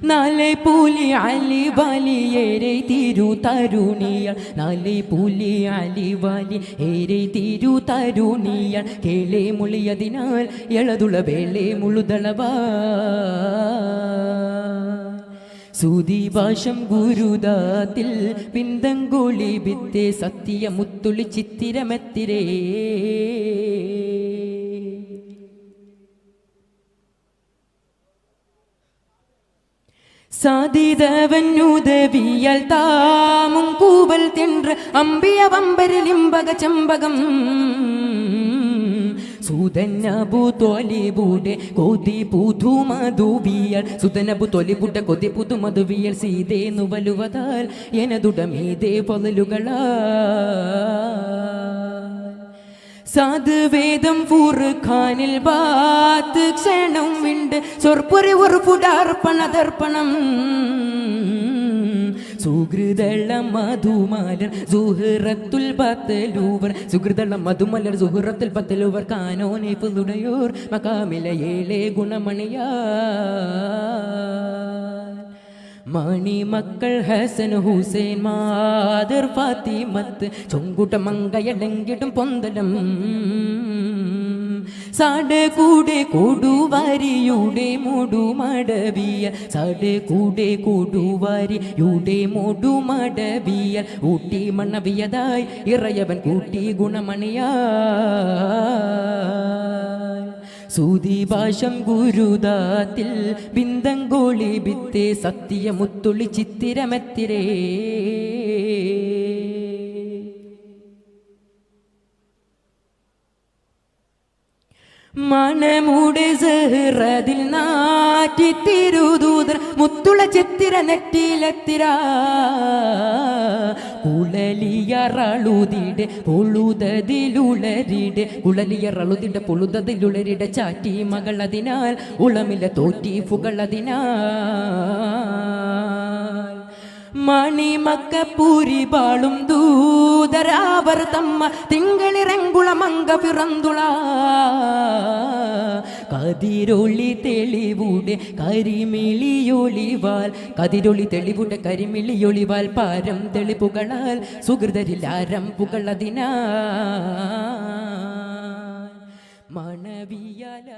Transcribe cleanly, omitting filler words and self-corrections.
നാലെ പുലി അലി വലി ഏരെ തിരു തരുണിയ നാലെ പുലി അലി വലി ഏരെ തിരു തരുണിയ കേളെ മുളിയതിനാൽ എളതുള വേളെ മുളുതളവാ സുദീപാശം ഗുരുദാത്തിൽ പിന്തങ്കുളി ഭിത്തെ സത്യ മുത്തുളി ചിത്തിരമെത്തിരേ സാധിതവനുദവിയാൽ താമും കൂവൽ തെன்று അമ്പിയ വമ്പരിലിമ്പക ചമ്പകം സുതനബു തൊലിബുടെ കൊതി പുതു മധുവിയൽ സുതനബു തൊലിബുടെ കൊതി പുതു മധുവിയൽ സീതേന്നു വലുവതാൽ എനതുടമീതേ പൊതലുകളാ സാധുവേദം ഫുർഖാനിൽ ബാത്ത് ക്ഷണം വിണ്ട് സൊർപ്പുരി ഒരു പുടാർപ്പണതർപ്പണം സുഹൃദളം മധുമലർ സുഹൃത്തുൽ പത്തലൂവർ സുഹൃദളം മധുമലർ സുഹൃത്തുൽ പത്തലൂവർ കാനോനെ പുതുടയോർ മകാമില ഏളെ ഗുണമണിയാ മണി മക്കൾ ഹസൻ ഹുസൈൻ മാതർ ഫാത്തിമത്ത് ചൊങ്കുട്ട മങ്കയടങ്ങിടും പൊന്തലം സാടെ കൂടെ കൊടുവാരിയുടെ മുടുമടവിയ സാടെ കൂടെ കൊടുവാരിയുടെ മുടുമടവിയ ഊട്ടി മണ്ണവിയതായി ഇറയവൻ കൂട്ടി ഗുണമണിയാ സുദീപാശം ഗുരുദാത്തിൽ ബിന്ദങ്കോളി ഭിത്തെ സത്യ മുത്തുളി ചിത്തിരമെത്തിരേ മനമുടെ സഹ്റതിൽ നാറ്റി തിരുദൂതർ മുത്തുള ചിത്തിര നെറ്റിലെത്തിര കുളലിയറളുതിടെ പൊളുതതിലുളരിടെ കുളലിയറളുതിടെ പൊളുതതിലുളരിടെ ചാറ്റി മകളതിനാൽ ഉളമില തോറ്റി ഫുകളതിനാൽ മണിമക്ക പൂരി പാളും ദൂതരാവർ തമ്മ തിങ്കളിറങ്കുളമങ്ക പിറന്തുള കതിരൊളി തെളിവുടെ കരിമിളിയൊളിവാൽ കതിരൊളി തെളിവുടെ കരിമിളിയൊളിവാൽ പാരം തെളിപ്പുകളാൽ സുഹൃതരിലാരം പുകളതിനാ മണവിയല